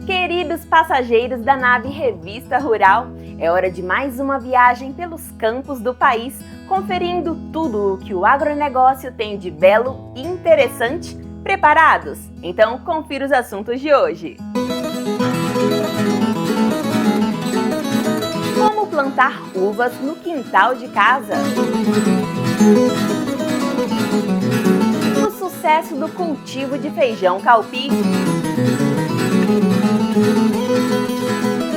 Queridos passageiros da nave Revista Rural, é hora de mais uma viagem pelos campos do país, conferindo tudo o que o agronegócio tem de belo e interessante. Preparados? Então confira os assuntos de hoje. Como plantar uvas no quintal de casa? O sucesso do cultivo de feijão calpi.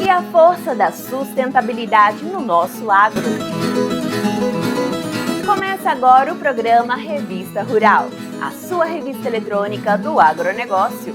E a força da sustentabilidade no nosso agro. Começa agora o programa Revista Rural, a sua revista eletrônica do agronegócio.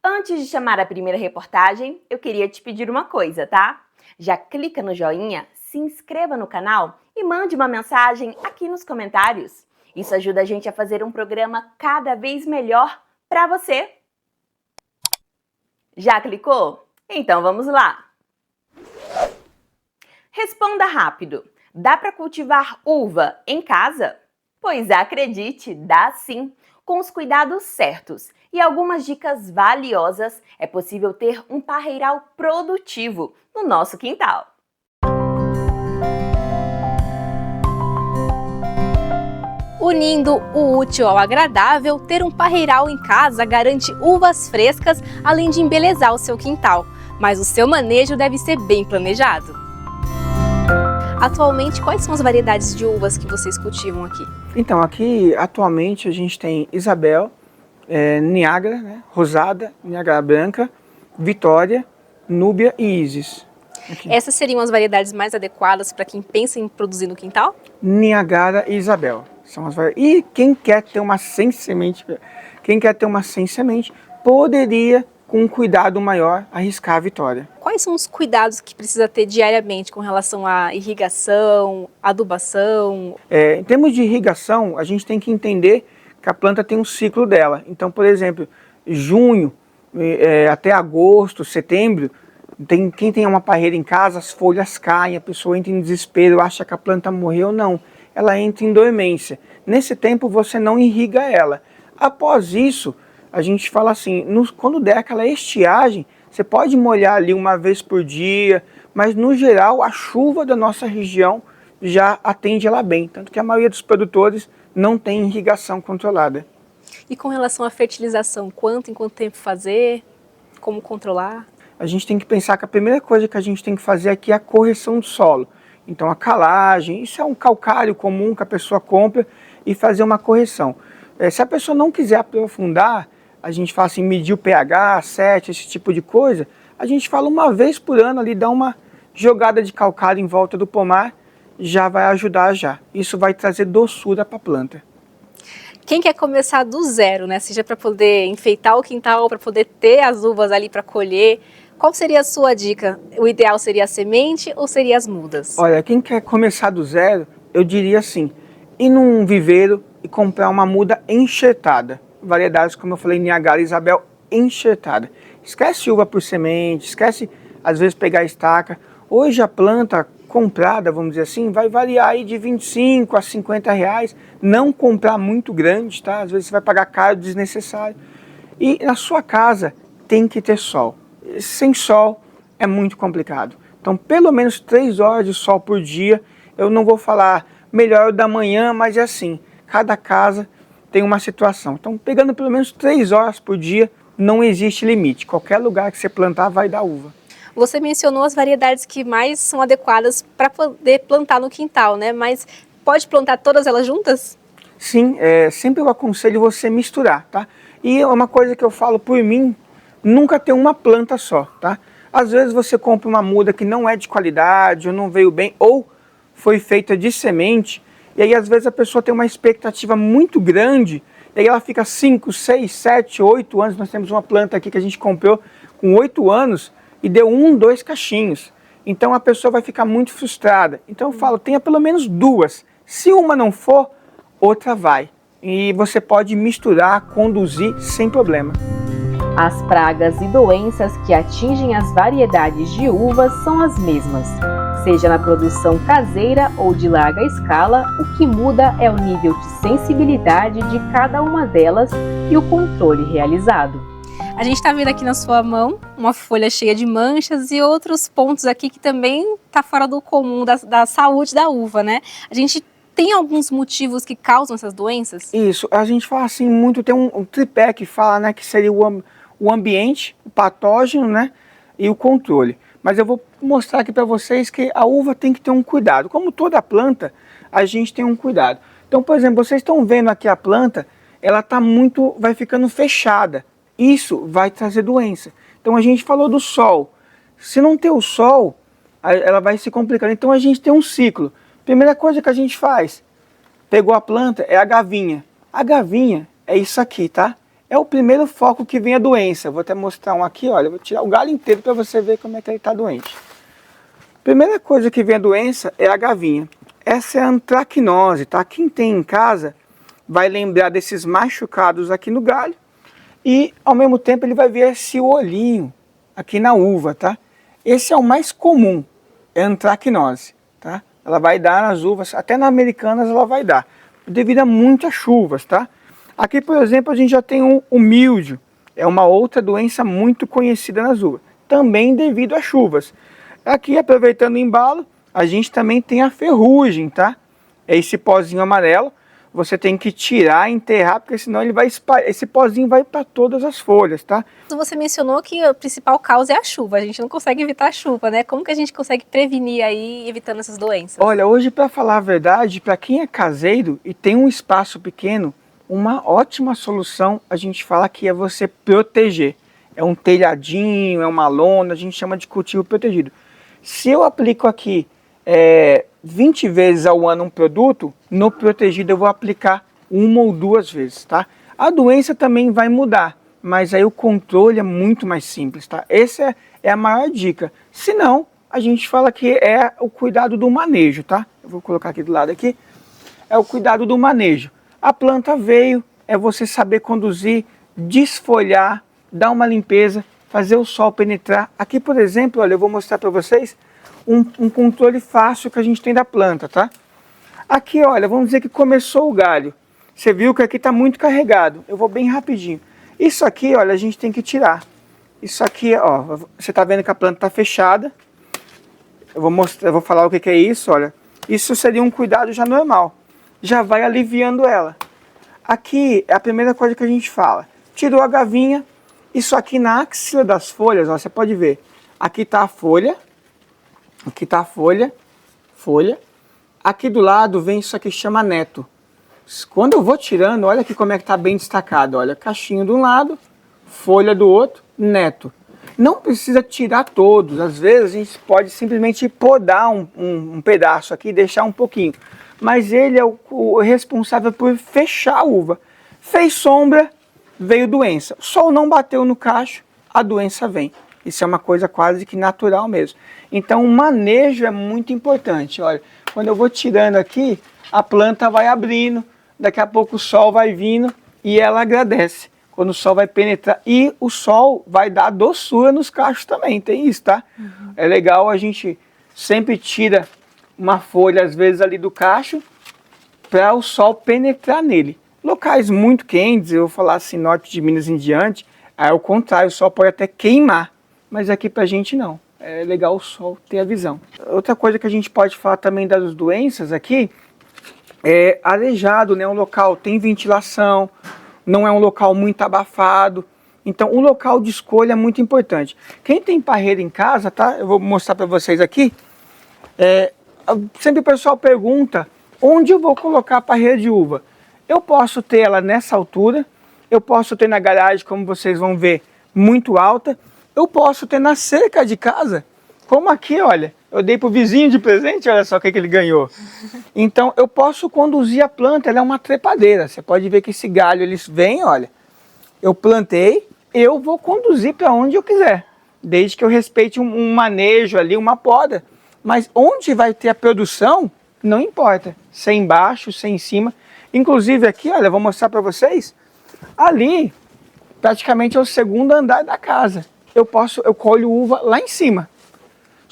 Antes de chamar a primeira reportagem, eu queria te pedir uma coisa, tá? Já clica no joinha, se inscreva no canal e mande uma mensagem aqui nos comentários. Isso ajuda a gente a fazer um programa cada vez melhor para você. Já clicou? Então vamos lá! Responda rápido. Dá para cultivar uva em casa? Pois acredite, dá sim! Com os cuidados certos e algumas dicas valiosas, é possível ter um parreiral produtivo no nosso quintal. Unindo o útil ao agradável, ter um parreiral em casa garante uvas frescas, além de embelezar o seu quintal. Mas o seu manejo deve ser bem planejado. Atualmente, quais são as variedades de uvas que vocês cultivam aqui? Então, aqui atualmente a gente tem Isabel, Niágara, né, Rosada, Niágara Branca, Vitória, Núbia e Isis. Aqui. Essas seriam as variedades mais adequadas para quem pensa em produzir no quintal? Niágara e Isabel. São as variedades. E quem quer ter uma sem semente, poderia, com um cuidado maior, arriscar a Vitória. Quais são os cuidados que precisa ter diariamente com relação à irrigação, adubação? Em termos de irrigação, a gente tem que entender que a planta tem um ciclo dela. Então, por exemplo, junho até agosto, setembro, quem tem uma parreira em casa, as folhas caem, a pessoa entra em desespero, acha que a planta morreu. Não, ela entra em dormência. Nesse tempo você não irriga ela. Após isso, a gente fala assim, quando der aquela estiagem, você pode molhar ali uma vez por dia, mas no geral a chuva da nossa região já atende ela bem, tanto que a maioria dos produtores não tem irrigação controlada. E com relação à fertilização, em quanto tempo fazer, como controlar? A gente tem que pensar que a primeira coisa que a gente tem que fazer aqui é a correção do solo. Então a calagem, isso é um calcário comum que a pessoa compra e fazer uma correção. Se a pessoa não quiser aprofundar, a gente fala assim, medir o pH, 7, esse tipo de coisa, a gente fala uma vez por ano ali, dá uma jogada de calcário em volta do pomar, já vai ajudar já. Isso vai trazer doçura para a planta. Quem quer começar do zero, né? Seja para poder enfeitar o quintal, para poder ter as uvas ali para colher, qual seria a sua dica? O ideal seria a semente ou seria as mudas? Olha, quem quer começar do zero, eu diria assim, ir num viveiro e comprar uma muda enxertada. Variedades, como eu falei, Niágara e Isabel, enxertada. Esquece uva por semente, esquece às vezes pegar a estaca. Hoje a planta comprada, vamos dizer assim, vai variar aí de 25 a 50 reais. Não comprar muito grande, tá? Às vezes você vai pagar caro, desnecessário. E na sua casa tem que ter sol. Sem sol é muito complicado. Então pelo menos 3 horas de sol por dia. Eu não vou falar melhor da manhã, mas é assim, cada casa tem uma situação. Então pegando pelo menos 3 horas por dia, não existe limite. Qualquer lugar que você plantar vai dar uva. Você mencionou as variedades que mais são adequadas para poder plantar no quintal, né? Mas pode plantar todas elas juntas? Sim, sempre eu aconselho você misturar, tá? E uma coisa que eu falo por mim, nunca ter uma planta só, tá? Às vezes você compra uma muda que não é de qualidade, ou não veio bem, ou foi feita de semente, e aí às vezes a pessoa tem uma expectativa muito grande, e aí ela fica 5, 6, 7, 8 anos, nós temos uma planta aqui que a gente comprou com 8 anos, e deu 1, 2 cachinhos. Então a pessoa vai ficar muito frustrada. Então eu falo, tenha pelo menos 2. Se uma não for, outra vai. E você pode misturar, conduzir sem problema. As pragas e doenças que atingem as variedades de uvas são as mesmas: Seja na produção caseira ou de larga escala, o que muda é o nível de sensibilidade de cada uma delas e o controle realizado. A gente está vendo aqui na sua mão uma folha cheia de manchas e outros pontos aqui que também está fora do comum da saúde da uva, né? A gente tem alguns motivos que causam essas doenças? Isso, a gente fala assim muito, tem um tripé que fala, né, que seria o ambiente, o patógeno, né, e o controle. Mas eu vou mostrar aqui para vocês que a uva tem que ter um cuidado. Como toda planta, a gente tem um cuidado. Então, por exemplo, vocês estão vendo aqui a planta, ela vai ficando fechada. Isso vai trazer doença. Então a gente falou do sol. Se não ter o sol, ela vai se complicando. Então a gente tem um ciclo. Primeira coisa que a gente faz, pegou a planta, é a gavinha. A gavinha é isso aqui, tá? É o primeiro foco que vem a doença. Vou até mostrar um aqui, olha, vou tirar o galho inteiro para você ver como é que ele está doente. Primeira coisa que vem a doença é a gavinha. Essa é a antracnose, tá? Quem tem em casa vai lembrar desses machucados aqui no galho e ao mesmo tempo ele vai ver esse olhinho aqui na uva, tá? Esse é o mais comum, é a antracnose, tá? Ela vai dar nas uvas, até nas americanas ela vai dar, devido a muitas chuvas, tá? Aqui, por exemplo, a gente já tem o míldio, é uma outra doença muito conhecida nas uvas, também devido a chuvas. Aqui, aproveitando o embalo, a gente também tem a ferrugem, tá? É esse pozinho amarelo, você tem que tirar, enterrar, porque senão ele vai espalhar, esse pozinho vai para todas as folhas, tá? Você mencionou que a principal causa é a chuva, a gente não consegue evitar a chuva, né? Como que a gente consegue prevenir aí, evitando essas doenças? Olha, hoje, para falar a verdade, para quem é caseiro e tem um espaço pequeno, uma ótima solução, a gente fala que é você proteger. É um telhadinho, é uma lona, a gente chama de cultivo protegido. Se eu aplico aqui 20 vezes ao ano um produto, no protegido eu vou aplicar 1 ou 2 vezes, tá? A doença também vai mudar, mas aí o controle é muito mais simples, tá? Essa é a maior dica. Se não, a gente fala que é o cuidado do manejo, tá? Eu vou colocar aqui do lado aqui. É o cuidado do manejo. A planta veio, é você saber conduzir, desfolhar, dar uma limpeza, fazer o sol penetrar. Aqui, por exemplo, olha, eu vou mostrar para vocês um controle fácil que a gente tem da planta, tá? Aqui, olha, vamos dizer que começou o galho. Você viu que aqui está muito carregado. Eu vou bem rapidinho. Isso aqui, olha, a gente tem que tirar. Isso aqui, ó, você está vendo que a planta está fechada. Eu vou falar o que é isso, olha. Isso seria um cuidado já normal. Já vai aliviando ela. Aqui é a primeira coisa que a gente fala. Tirou a gavinha. Isso aqui na axila das folhas, ó, você pode ver. Aqui está a folha. Aqui está a folha. Aqui do lado vem isso aqui que chama neto. Quando eu vou tirando, olha aqui como é que está bem destacado. Olha, cachinho de um lado, folha do outro, neto. Não precisa tirar todos. Às vezes a gente pode simplesmente podar um pedaço aqui e deixar um pouquinho. Mas ele é o responsável por fechar a uva. Fez sombra, veio doença. O sol não bateu no cacho, a doença vem. Isso é uma coisa quase que natural mesmo. Então o manejo é muito importante. Olha, quando eu vou tirando aqui, a planta vai abrindo, daqui a pouco o sol vai vindo e ela agradece. Quando o sol vai penetrar e o sol vai dar doçura nos cachos também, tem isso, tá? Uhum. É legal, a gente sempre tira uma folha, às vezes, ali do cacho, para o sol penetrar nele. Locais muito quentes, eu vou falar assim, norte de Minas em diante, é o contrário, o sol pode até queimar, mas aqui pra gente não. É legal o sol ter a visão. Outra coisa que a gente pode falar também das doenças aqui, é arejado, né? Um local tem ventilação, não é um local muito abafado, então o local de escolha é muito importante. Quem tem parreira em casa, tá? Eu vou mostrar para vocês aqui. Sempre o pessoal pergunta, onde eu vou colocar a parreira de uva? Eu posso ter ela nessa altura, eu posso ter na garagem, como vocês vão ver, muito alta, eu posso ter na cerca de casa, como aqui, olha, eu dei para o vizinho de presente, olha só o que ele ganhou. Então eu posso conduzir a planta, ela é uma trepadeira, você pode ver que esse galho, eles vêm, olha, eu plantei, eu vou conduzir para onde eu quiser, desde que eu respeite um manejo ali, uma poda. Mas onde vai ter a produção, não importa. Se é embaixo, se é em cima. Inclusive aqui, olha, eu vou mostrar para vocês. Ali, praticamente é o segundo andar da casa. Eu colho uva lá em cima.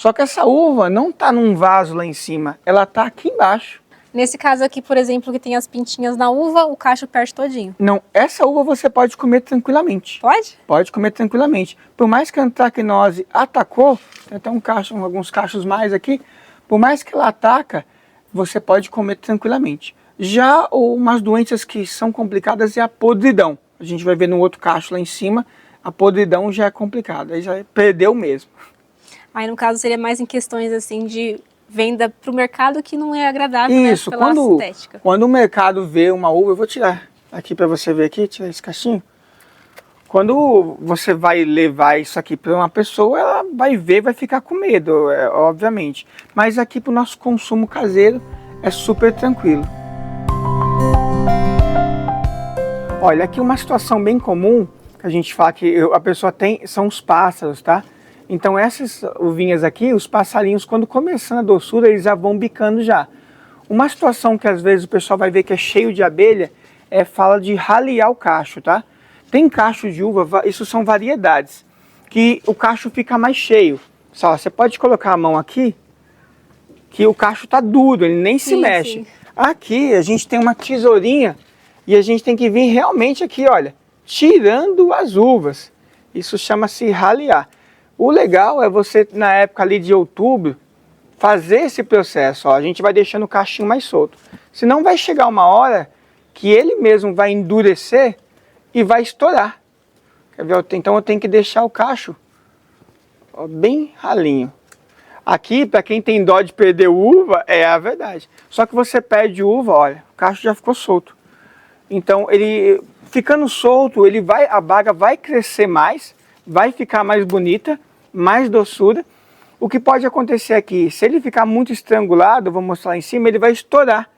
Só que essa uva não está num vaso lá em cima, ela está aqui embaixo. Nesse caso aqui, por exemplo, que tem as pintinhas na uva, o cacho perde todinho. Não, essa uva você pode comer tranquilamente. Pode? Pode comer tranquilamente. Por mais que a antracnose atacou, tem até alguns cachos mais aqui, por mais que ela ataca, você pode comer tranquilamente. Já umas doenças que são complicadas é a podridão. A gente vai ver no outro cacho lá em cima, a podridão já é complicada, aí já perdeu mesmo. Aí no caso seria mais em questões assim de venda para o mercado que não é agradável, isso, né, pela estética. Quando o mercado vê uma uva, eu vou tirar aqui para você ver aqui, tirar esse cachinho. Quando você vai levar isso aqui para uma pessoa, ela vai ver, vai ficar com medo, obviamente. Mas aqui para o nosso consumo caseiro é super tranquilo. Olha, aqui uma situação bem comum que a gente fala que a pessoa tem, são os pássaros, tá? Então essas uvinhas aqui, os passarinhos, quando começando a doçura, eles já vão bicando já. Uma situação que às vezes o pessoal vai ver que é cheio de abelha, fala de ralear o cacho, tá? Tem cacho de uva, isso são variedades, que o cacho fica mais cheio. Só, você pode colocar a mão aqui, que o cacho tá duro, ele nem se mexe. Sim. Aqui a gente tem uma tesourinha e a gente tem que vir realmente aqui, olha, tirando as uvas. Isso chama-se ralear. O legal é você, na época ali de outubro, fazer esse processo. Ó, a gente vai deixando o cachinho mais solto. Senão vai chegar uma hora que ele mesmo vai endurecer e vai estourar. Quer ver? Então eu tenho que deixar o cacho, ó, bem ralinho. Aqui, para quem tem dó de perder uva, é a verdade. Só que você perde uva, olha, o cacho já ficou solto. Então ele ficando solto, a baga vai crescer mais, vai ficar mais bonita, mais doçura. O que pode acontecer aqui, se ele ficar muito estrangulado, vou mostrar lá em cima, ele vai estourar,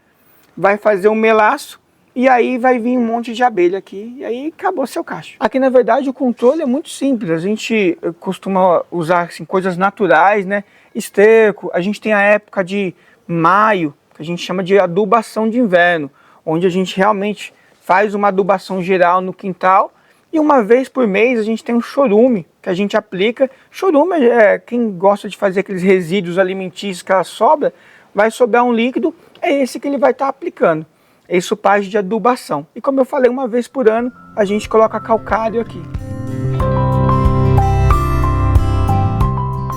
vai fazer um melaço e aí vai vir um monte de abelha aqui e aí acabou seu cacho. Aqui na verdade o controle é muito simples, a gente costuma usar assim, coisas naturais, né? Esterco, a gente tem a época de maio, que a gente chama de adubação de inverno, onde a gente realmente faz uma adubação geral no quintal. E uma vez por mês a gente tem um chorume que a gente aplica. Chorume quem gosta de fazer aqueles resíduos alimentícios que ela sobra, vai sobrar um líquido, é esse que ele vai estar aplicando. Isso parte de adubação. E como eu falei, uma vez por ano a gente coloca calcário aqui.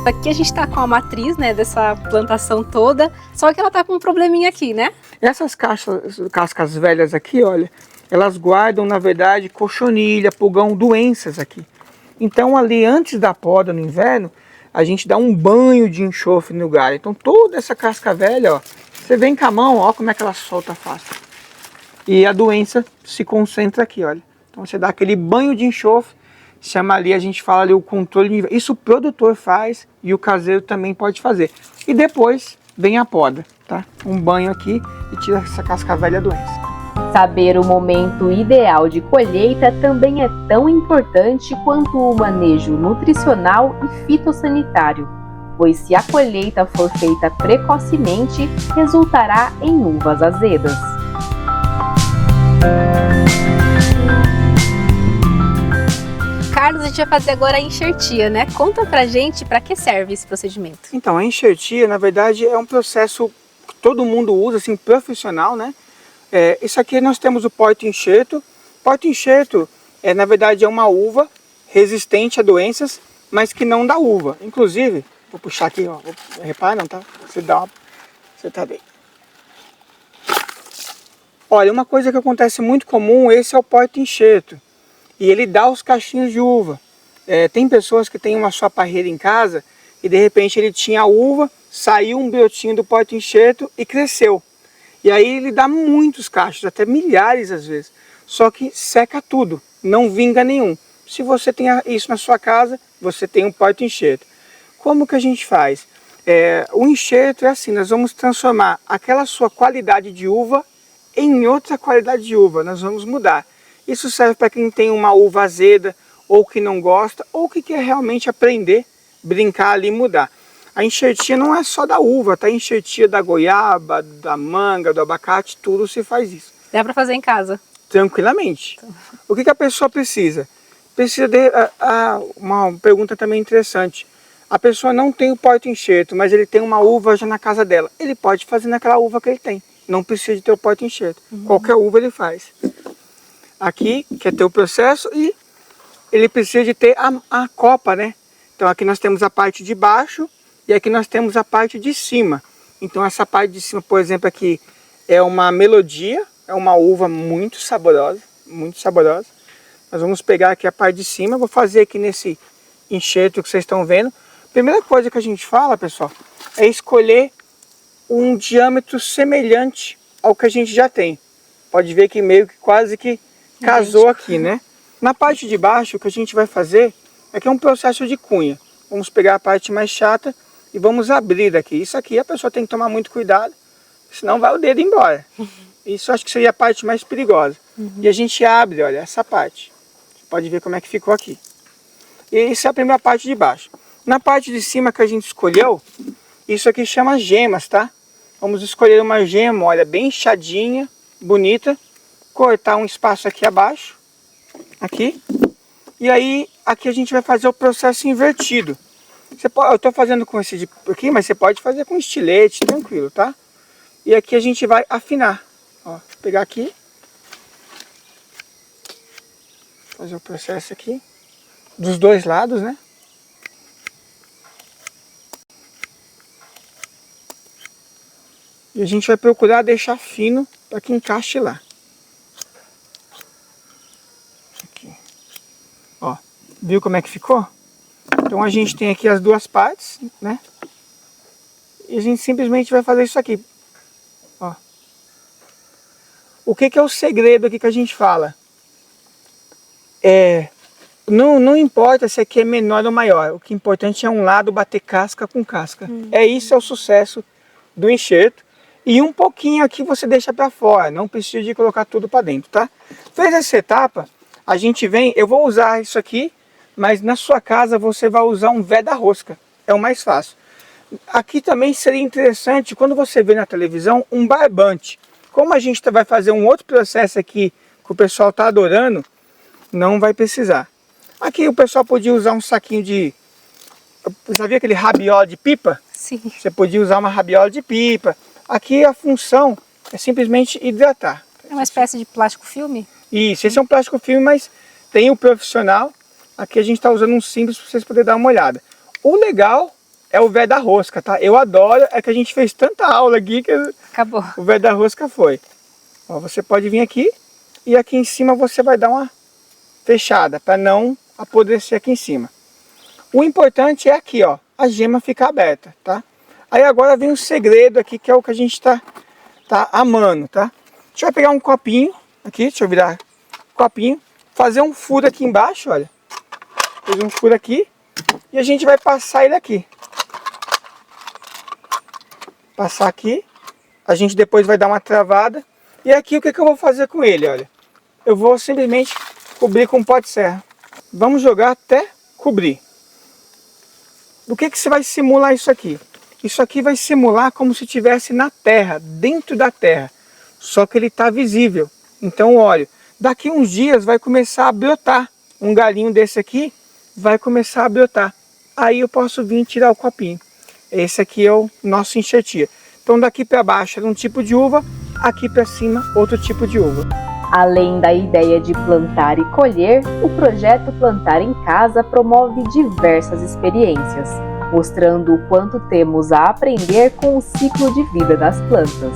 Aqui a gente está com a matriz, né, dessa plantação toda, só que ela está com um probleminha aqui, né? Essas cascas velhas aqui, olha, elas guardam, na verdade, cochonilha, pulgão, doenças aqui. Então ali, antes da poda no inverno, a gente dá um banho de enxofre no galho. Então toda essa casca velha, ó, você vem com a mão, ó como é que ela solta fácil. E a doença se concentra aqui, olha. Então você dá aquele banho de enxofre, chama ali, a gente fala ali o controle de nível. Isso o produtor faz e o caseiro também pode fazer. E depois vem a poda, tá? Um banho aqui e tira essa casca velha doença. Saber o momento ideal de colheita também é tão importante quanto o manejo nutricional e fitossanitário, pois se a colheita for feita precocemente, resultará em uvas azedas. Carlos, a gente vai fazer agora a enxertia, né? Conta pra gente para que serve esse procedimento. Então, a enxertia, na verdade, é um processo que todo mundo usa, assim, profissional, né? Isso aqui nós temos o porta-enxerto. Porta-enxerto, na verdade, é uma uva resistente a doenças, mas que não dá uva. Inclusive, vou puxar aqui, ó, repara não, tá? Você tá bem. Olha, uma coisa que acontece muito comum, esse é o porta-enxerto. E ele dá os cachinhos de uva. Tem pessoas que têm uma sua parreira em casa e de repente ele tinha a uva, saiu um brotinho do porta-enxerto e cresceu. E aí ele dá muitos cachos, até milhares às vezes. Só que seca tudo, não vinga nenhum. Se você tem isso na sua casa, você tem um porta-enxerto. Como que a gente faz? O enxerto é assim, nós vamos transformar aquela sua qualidade de uva em outra qualidade de uva. Nós vamos mudar. Isso serve para quem tem uma uva azeda, ou que não gosta, ou que quer realmente aprender, brincar ali e mudar. A enxertia não é só da uva, tá? A enxertia da goiaba, da manga, do abacate, tudo se faz isso. Dá para fazer em casa? Tranquilamente. O que a pessoa precisa? Precisa de uma pergunta também interessante. A pessoa não tem o porta-enxerto, mas ele tem uma uva já na casa dela. Ele pode fazer naquela uva que ele tem. Não precisa de ter o porta-enxerto. Qualquer uva ele faz. Aqui, que é ter o processo, e ele precisa de ter a copa, né? Então aqui nós temos a parte de baixo e aqui nós temos a parte de cima. Então essa parte de cima, por exemplo, aqui é uma melodia, é uma uva muito saborosa, muito saborosa. Nós vamos pegar aqui a parte de cima, vou fazer aqui nesse enxerto que vocês estão vendo. Primeira coisa que a gente fala, pessoal, é escolher um diâmetro semelhante ao que a gente já tem. Pode ver que meio que quase que casou aqui, né? Na parte de baixo, o que a gente vai fazer é que é um processo de cunha. Vamos pegar a parte mais chata e vamos abrir daqui. Isso aqui a pessoa tem que tomar muito cuidado, senão vai o dedo embora. Isso acho que seria a parte mais perigosa. E a gente abre, olha, essa parte. Você pode ver como é que ficou aqui. E isso é a primeira parte de baixo. Na parte de cima que a gente escolheu, isso aqui chama gemas, tá? Vamos escolher uma gema, olha, bem inchadinha, bonita. Cortar um espaço aqui abaixo, aqui. E aí, aqui a gente vai fazer o processo invertido. Eu estou fazendo com esse de aqui, mas você pode fazer com estilete, tranquilo, tá? E aqui a gente vai afinar. Ó, vou pegar aqui. Fazer o processo aqui. Dos dois lados, né? E a gente vai procurar deixar fino para que encaixe lá. Aqui. Ó, viu como é que ficou? Então a gente tem aqui as duas partes, né? E a gente simplesmente vai fazer isso aqui. Ó. O que é o segredo aqui que a gente fala? Não importa se aqui é menor ou maior. O que é importante é um lado bater casca com casca. Isso é o sucesso do enxerto. E um pouquinho aqui você deixa para fora, não precisa de colocar tudo para dentro, tá? Fez essa etapa, a gente vem, eu vou usar isso aqui, mas na sua casa você vai usar um veda-rosca, é o mais fácil. Aqui também seria interessante, quando você vê na televisão, um barbante. Como a gente vai fazer um outro processo aqui, que o pessoal está adorando, não vai precisar. Aqui o pessoal podia usar um saquinho de... Sabia aquele rabiola de pipa? Sim. Você podia usar uma rabiola de pipa. Aqui a função é simplesmente hidratar. É uma espécie de plástico filme? Isso, esse é um plástico filme, mas tem o profissional. Aqui a gente está usando um simples para vocês poderem dar uma olhada. O legal é o veda-rosca, tá? Eu adoro, é que a gente fez tanta aula aqui que Acabou. o veda-rosca foi. Ó, você pode vir aqui e aqui em cima você vai dar uma fechada para não apodrecer aqui em cima. O importante é aqui, ó, a gema ficar aberta, tá? Aí agora vem o segredo aqui, que é o que a gente tá amando, tá? A gente vai pegar um copinho aqui, deixa eu virar o copinho, fazer um furo aqui embaixo, olha. Fez um furo aqui e a gente vai passar ele aqui. Passar aqui, a gente depois vai dar uma travada. E aqui o que eu vou fazer com ele, olha. Eu vou simplesmente cobrir com pó de serra. Vamos jogar até cobrir. Do que você vai simular isso aqui? Isso aqui vai simular como se estivesse na terra, dentro da terra. Só que ele está visível. Então, olha, daqui uns dias vai começar a brotar. Um galinho desse aqui vai começar a brotar. Aí eu posso vir tirar o copinho. Esse aqui é o nosso enxertia. Então daqui para baixo era um tipo de uva, aqui para cima outro tipo de uva. Além da ideia de plantar e colher, o projeto Plantar em Casa promove diversas experiências, mostrando o quanto temos a aprender com o ciclo de vida das plantas.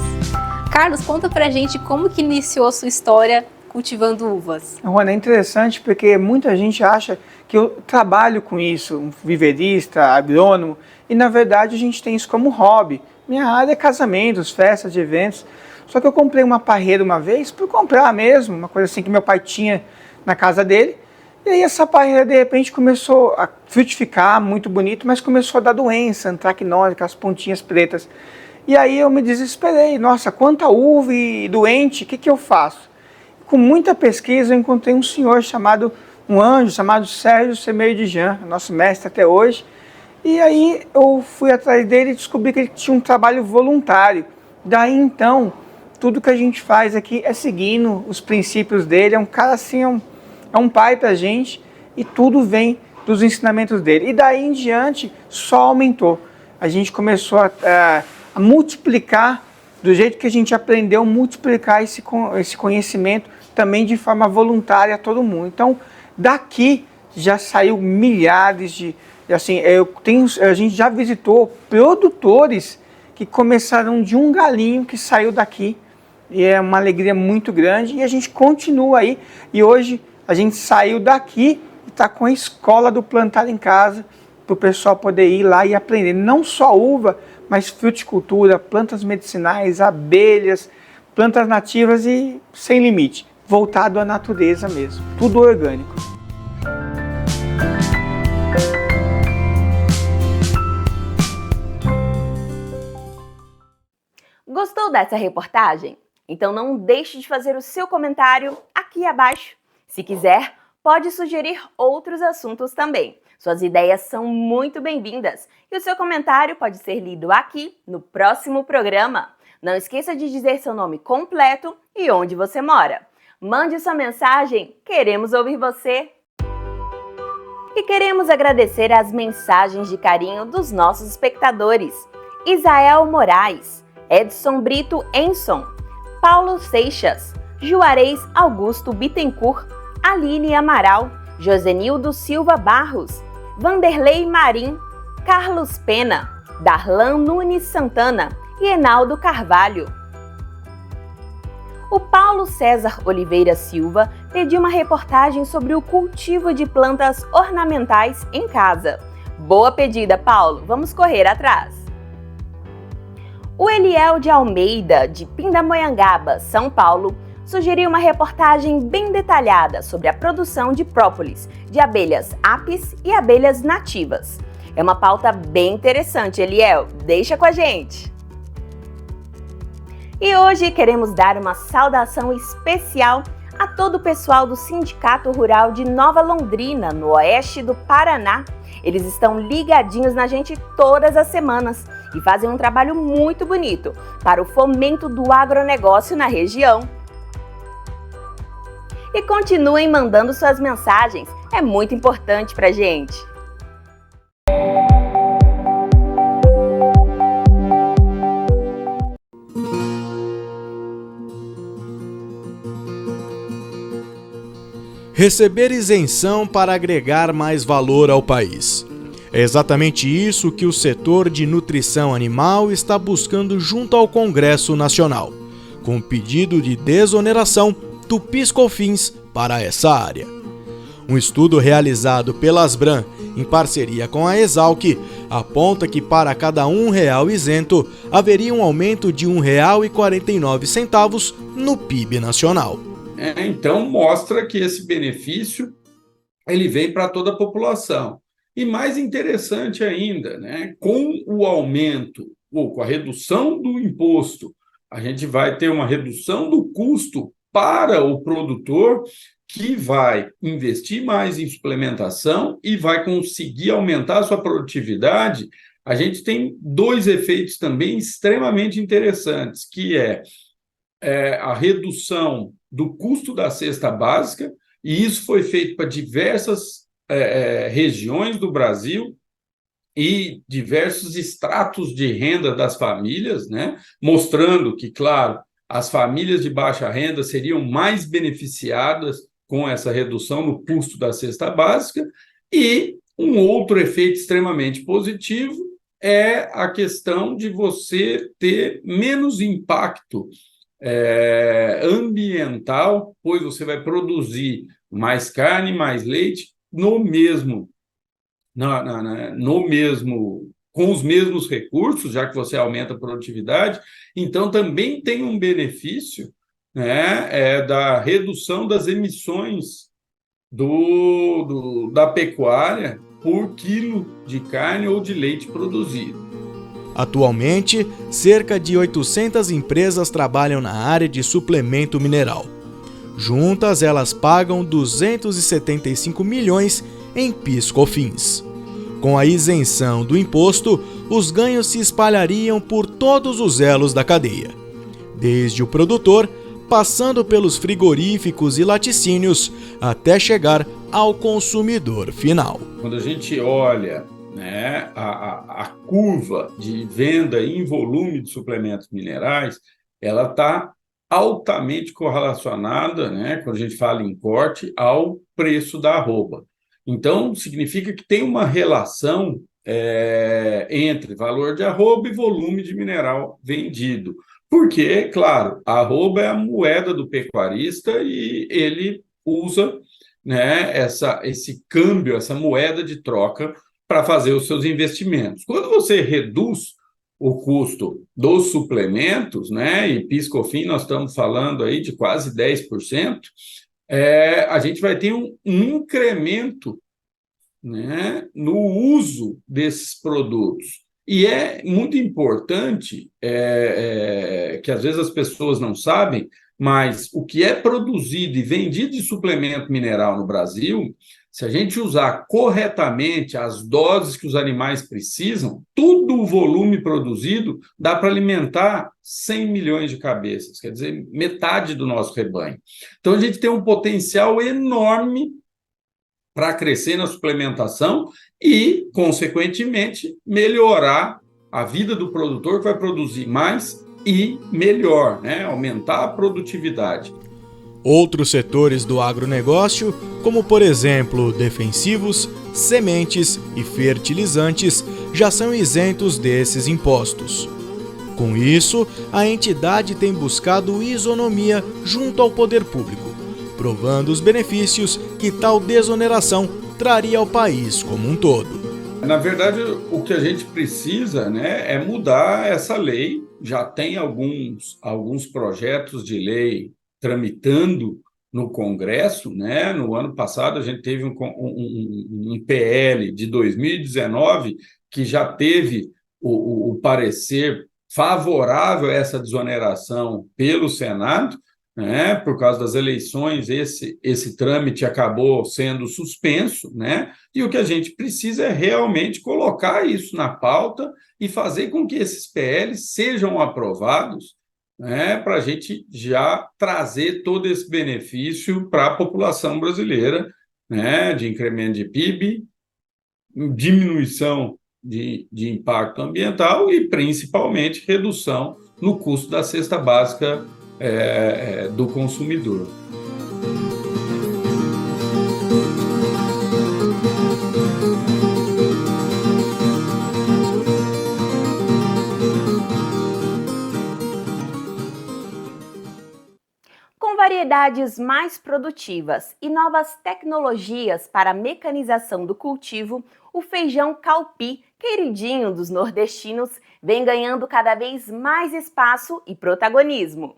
Carlos, conta pra gente como que iniciou a sua história cultivando uvas. Juana, é interessante porque muita gente acha que eu trabalho com isso, um viverista, agrônomo, e na verdade a gente tem isso como hobby. Minha área é casamentos, festas, de eventos. Só que eu comprei uma parreira uma vez, por comprar mesmo, uma coisa assim que meu pai tinha na casa dele. E aí essa parreira de repente começou a frutificar, muito bonito, mas começou a dar doença, antracnose, aquelas pontinhas pretas. E aí eu me desesperei, nossa, quanta uva e doente, o que eu faço? Com muita pesquisa eu encontrei um senhor chamado, um anjo chamado Sérgio Semeio de Jean, nosso mestre até hoje. E aí eu fui atrás dele e descobri que ele tinha um trabalho voluntário. Daí então, tudo que a gente faz aqui é seguindo os princípios dele. É um cara assim, é um pai pra gente. E tudo vem dos ensinamentos dele. E daí em diante só aumentou. A gente começou a multiplicar, do jeito que a gente aprendeu, multiplicar esse conhecimento também de forma voluntária a todo mundo. Então, daqui já saiu milhares de... Assim, a gente já visitou produtores que começaram de um galinho que saiu daqui. E é uma alegria muito grande. E a gente continua aí. E hoje a gente saiu daqui e está com a escola do Plantar em Casa, para o pessoal poder ir lá e aprender. Não só uva, mas fruticultura, plantas medicinais, abelhas, plantas nativas e sem limite. Voltado à natureza mesmo. Tudo orgânico. Gostou dessa reportagem? Então não deixe de fazer o seu comentário aqui abaixo. Se quiser, pode sugerir outros assuntos também. Suas ideias são muito bem-vindas e o seu comentário pode ser lido aqui no próximo programa. Não esqueça de dizer seu nome completo e onde você mora. Mande sua mensagem, queremos ouvir você! E queremos agradecer as mensagens de carinho dos nossos espectadores. Isael Moraes, Edson Brito Enson, Paulo Seixas, Juarez Augusto Bittencourt, Aline Amaral, Josenildo Silva Barros, Vanderlei Marim, Carlos Pena, Darlan Nunes Santana e Enaldo Carvalho. O Paulo César Oliveira Silva pediu uma reportagem sobre o cultivo de plantas ornamentais em casa. Boa pedida, Paulo, vamos correr atrás. O Eliel de Almeida, de Pindamonhangaba, São Paulo, sugeriu uma reportagem bem detalhada sobre a produção de própolis, de abelhas apis e abelhas nativas. É uma pauta bem interessante, Eliel, deixa com a gente! E hoje queremos dar uma saudação especial a todo o pessoal do Sindicato Rural de Nova Londrina, no oeste do Paraná. Eles estão ligadinhos na gente todas as semanas e fazem um trabalho muito bonito para o fomento do agronegócio na região. E continuem mandando suas mensagens, é muito importante pra gente. Receber isenção para agregar mais valor ao país. É exatamente isso que o setor de nutrição animal está buscando junto ao Congresso Nacional, com o pedido de desoneração do PIS/COFINS para essa área. Um estudo realizado pela Asbram, em parceria com a Exalc, aponta que para cada R$1 isento, haveria um aumento de R$1,49 no PIB nacional. Então mostra que esse benefício ele vem para toda a população. E mais interessante ainda, né, com o aumento ou com a redução do imposto, a gente vai ter uma redução do custo para o produtor, que vai investir mais em suplementação e vai conseguir aumentar a sua produtividade. A gente tem dois efeitos também extremamente interessantes, que é a redução do custo da cesta básica, e isso foi feito para diversas regiões do Brasil e diversos estratos de renda das famílias, né? Mostrando que, claro, as famílias de baixa renda seriam mais beneficiadas com essa redução no custo da cesta básica. E um outro efeito extremamente positivo é a questão de você ter menos impacto ambiental, pois você vai produzir mais carne, mais leite com os mesmos recursos, já que você aumenta a produtividade. Então também tem um benefício, né, da redução das emissões da pecuária por quilo de carne ou de leite produzido. Atualmente, cerca de 800 empresas trabalham na área de suplemento mineral. Juntas, elas pagam 275 milhões em PIS/COFINS. Com a isenção do imposto, os ganhos se espalhariam por todos os elos da cadeia, desde o produtor, passando pelos frigoríficos e laticínios até chegar ao consumidor final. Quando a gente olha, né, a curva de venda em volume de suplementos minerais, ela está altamente correlacionada, né, quando a gente fala em corte, ao preço da arroba. Então, significa que tem uma relação entre valor de arroba e volume de mineral vendido. Porque, claro, a arroba é a moeda do pecuarista e ele usa, né, esse câmbio, essa moeda de troca para fazer os seus investimentos. Quando você reduz o custo dos suplementos, né, e PIS/COFINS nós estamos falando aí de quase 10%, a gente vai ter um incremento, né, no uso desses produtos. E é muito importante, que às vezes as pessoas não sabem, mas o que é produzido e vendido de suplemento mineral no Brasil, se a gente usar corretamente as doses que os animais precisam, todo o volume produzido dá para alimentar 100 milhões de cabeças, quer dizer, metade do nosso rebanho. Então, a gente tem um potencial enorme para crescer na suplementação e, consequentemente, melhorar a vida do produtor, que vai produzir mais e melhor, né? Aumentar a produtividade. Outros setores do agronegócio, como por exemplo defensivos, sementes e fertilizantes, já são isentos desses impostos. Com isso, a entidade tem buscado isonomia junto ao poder público, provando os benefícios que tal desoneração traria ao país como um todo. Na verdade, o que a gente precisa, né, é mudar essa lei. Já tem alguns projetos de lei tramitando no Congresso, né? No ano passado, a gente teve um PL de 2019 que já teve o parecer favorável a essa desoneração pelo Senado, né? Por causa das eleições, esse trâmite acabou sendo suspenso, né? E o que a gente precisa é realmente colocar isso na pauta e fazer com que esses PLs sejam aprovados, né, para a gente já trazer todo esse benefício para a população brasileira, né, de incremento de PIB, diminuição de impacto ambiental e, principalmente, redução no custo da cesta básica do consumidor. Com variedades mais produtivas e novas tecnologias para a mecanização do cultivo, o feijão calpi, queridinho dos nordestinos, vem ganhando cada vez mais espaço e protagonismo.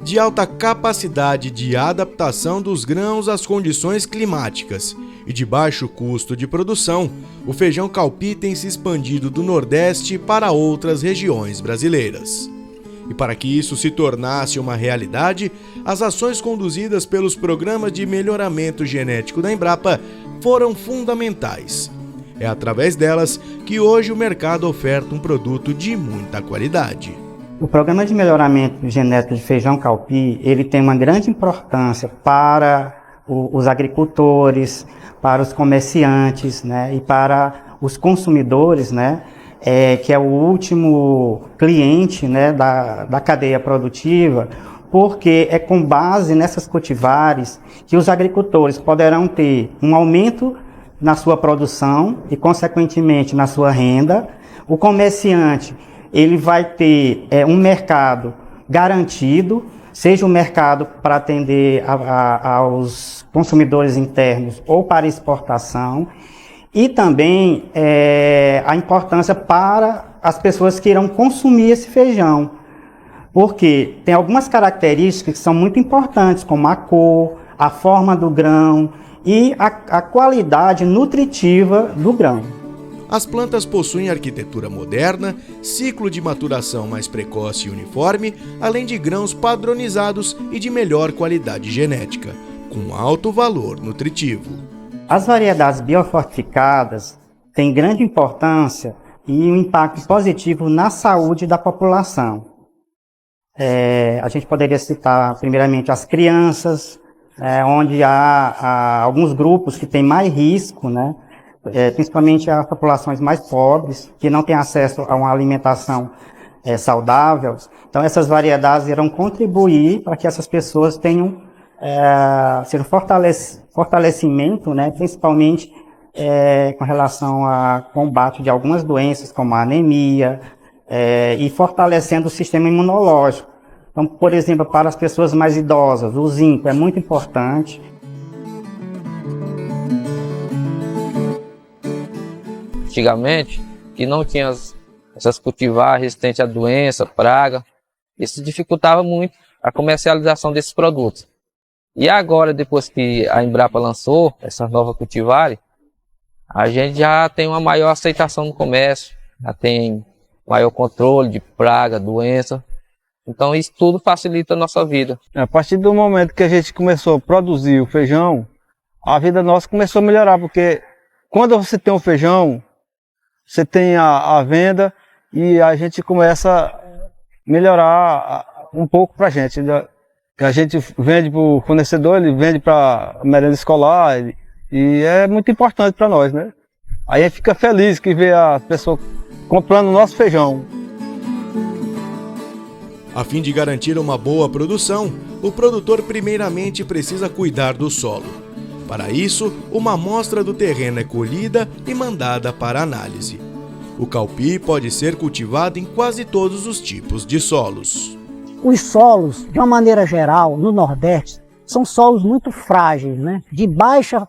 De alta capacidade de adaptação dos grãos às condições climáticas e de baixo custo de produção, o feijão calpi tem se expandido do Nordeste para outras regiões brasileiras. E para que isso se tornasse uma realidade, as ações conduzidas pelos programas de melhoramento genético da Embrapa foram fundamentais. É através delas que hoje o mercado oferta um produto de muita qualidade. O programa de melhoramento genético de feijão calpi, ele tem uma grande importância para os agricultores, para os comerciantes, né, e para os consumidores, né, que é o último cliente, né, da cadeia produtiva, porque é com base nessas cultivares que os agricultores poderão ter um aumento na sua produção e, consequentemente, na sua renda. O comerciante, ele vai ter um mercado garantido, seja o mercado para atender aos consumidores internos ou para exportação, e também a importância para as pessoas que irão consumir esse feijão, porque tem algumas características que são muito importantes, como a cor, a forma do grão e a qualidade nutritiva do grão. As plantas possuem arquitetura moderna, ciclo de maturação mais precoce e uniforme, além de grãos padronizados e de melhor qualidade genética, com alto valor nutritivo. As variedades biofortificadas têm grande importância e um impacto positivo na saúde da população. A gente poderia citar, primeiramente, as crianças, onde há alguns grupos que têm mais risco, né? Principalmente as populações mais pobres, que não têm acesso a uma alimentação saudável. Então, essas variedades irão contribuir para que essas pessoas tenham ser um fortalecimento, né? Principalmente com relação ao combate de algumas doenças, como a anemia, e fortalecendo o sistema imunológico. Então, por exemplo, para as pessoas mais idosas, o zinco é muito importante. Antigamente, que não tinha essas cultivares resistentes à doença, praga, isso dificultava muito a comercialização desses produtos. E agora, depois que a Embrapa lançou essas novas cultivares, a gente já tem uma maior aceitação no comércio, já tem maior controle de praga, doença. Então isso tudo facilita a nossa vida. A partir do momento que a gente começou a produzir o feijão, a vida nossa começou a melhorar, porque quando você tem o feijão, você tem a venda e a gente começa a melhorar um pouco para a gente. A gente vende para o fornecedor, ele vende para a merenda escolar e é muito importante para nós, né? Aí a gente fica feliz que vê a pessoa comprando o nosso feijão. A fim de garantir uma boa produção, o produtor primeiramente precisa cuidar do solo. Para isso, uma amostra do terreno é colhida e mandada para análise. O caupi pode ser cultivado em quase todos os tipos de solos. Os solos, de uma maneira geral, no Nordeste, são solos muito frágeis, né? De baixa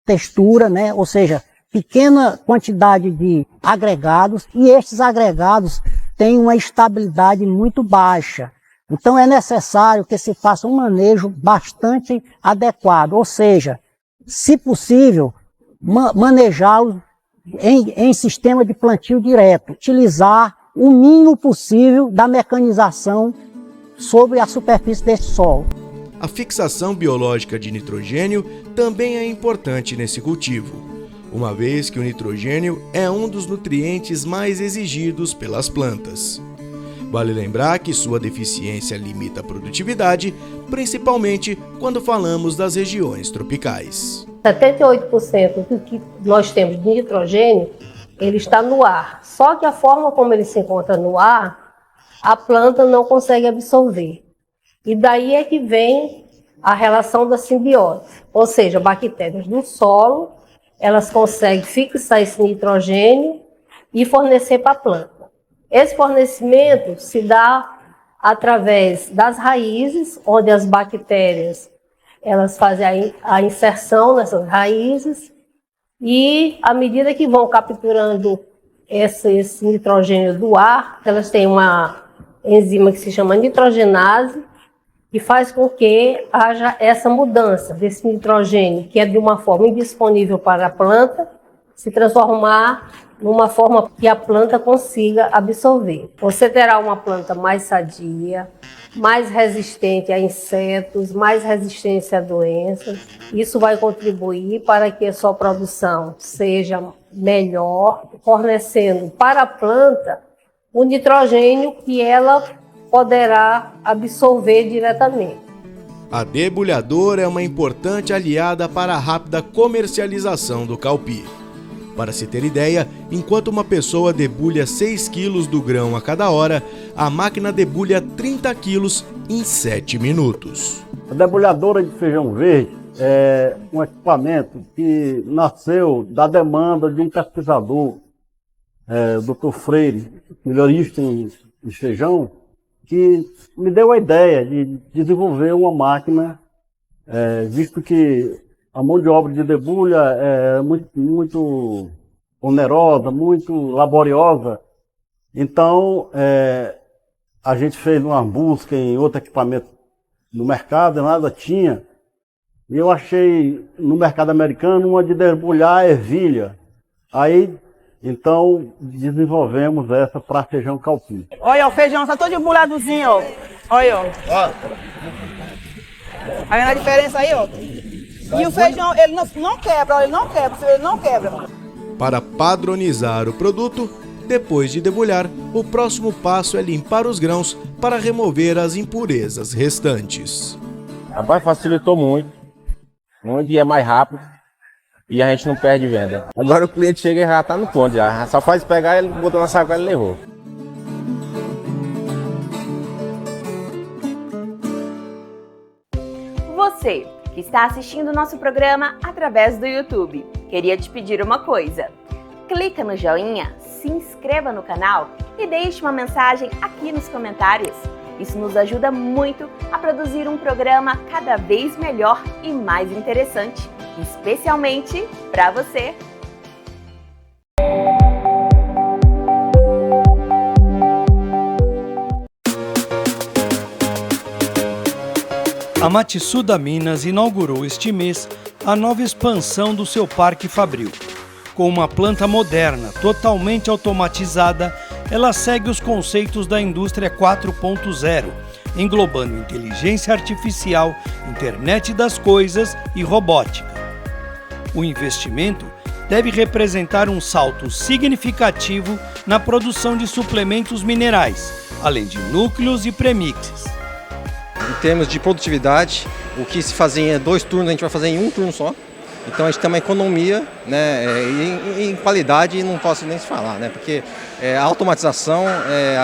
textura, né? Ou seja, pequena quantidade de agregados, e estes agregados têm uma estabilidade muito baixa. Então é necessário que se faça um manejo bastante adequado, ou seja, se possível, manejá-los em sistema de plantio direto, utilizar o mínimo possível da mecanização sobre a superfície desse solo. A fixação biológica de nitrogênio também é importante nesse cultivo, uma vez que o nitrogênio é um dos nutrientes mais exigidos pelas plantas. Vale lembrar que sua deficiência limita a produtividade, principalmente quando falamos das regiões tropicais. 78% do que nós temos de nitrogênio, ele está no ar. Só que a forma como ele se encontra no ar, a planta não consegue absorver. E daí é que vem a relação da simbiose. Ou seja, bactérias do solo, elas conseguem fixar esse nitrogênio e fornecer para a planta. Esse fornecimento se dá através das raízes, onde as bactérias elas fazem a inserção nessas raízes e, à medida que vão capturando esse nitrogênio do ar, elas têm uma enzima que se chama nitrogenase, que faz com que haja essa mudança desse nitrogênio, que é de uma forma indisponível para a planta, se transformar numa forma que a planta consiga absorver. Você terá uma planta mais sadia, mais resistente a insetos, mais resistente a doenças. Isso vai contribuir para que a sua produção seja melhor, fornecendo para a planta o nitrogênio que ela poderá absorver diretamente. A debulhadora é uma importante aliada para a rápida comercialização do caupi. Para se ter ideia, enquanto uma pessoa debulha 6 kg do grão a cada hora, a máquina debulha 30 kg em 7 minutos. A debulhadora de feijão verde é um equipamento que nasceu da demanda de um pesquisador, o Dr. Freire, melhorista em feijão, que me deu a ideia de desenvolver uma máquina, visto que a mão de obra de debulha é muito onerosa, muito laboriosa. Então, a gente fez uma busca em outro equipamento no mercado, nada tinha. E eu achei no mercado americano uma de debulhar ervilha. Aí, então, desenvolvemos essa para feijão caupi. Olha, o feijão está todo debulhadozinho, ó. Olha, ó. Tá vendo a diferença aí, ó? E o feijão, ele não quebra, ele não quebra. Para padronizar o produto, Depois de debulhar, o próximo passo é limpar os grãos para remover as impurezas restantes. Rapaz, facilitou muito e é mais rápido e a gente não perde venda. Agora o cliente chega e já está no ponto, já só faz pegar, ele botou na sacola e levou. Você que está assistindo o nosso programa através do YouTube, queria te pedir uma coisa. Clica no joinha, se inscreva no canal e deixe uma mensagem aqui nos comentários. Isso nos ajuda muito a produzir um programa cada vez melhor e mais interessante, especialmente para você. A Matsuda Minas inaugurou este mês a nova expansão do seu Parque Fabril. Com uma planta moderna, totalmente automatizada, ela segue os conceitos da indústria 4.0, englobando inteligência artificial, internet das coisas e robótica. O investimento deve representar um salto significativo na produção de suplementos minerais, além de núcleos e premixes. Em termos de produtividade, o que se fazia em 2 turnos, a gente vai fazer em 1 turno só. Então a gente tem uma economia, né, em qualidade não posso nem se falar, né, porque a automatização,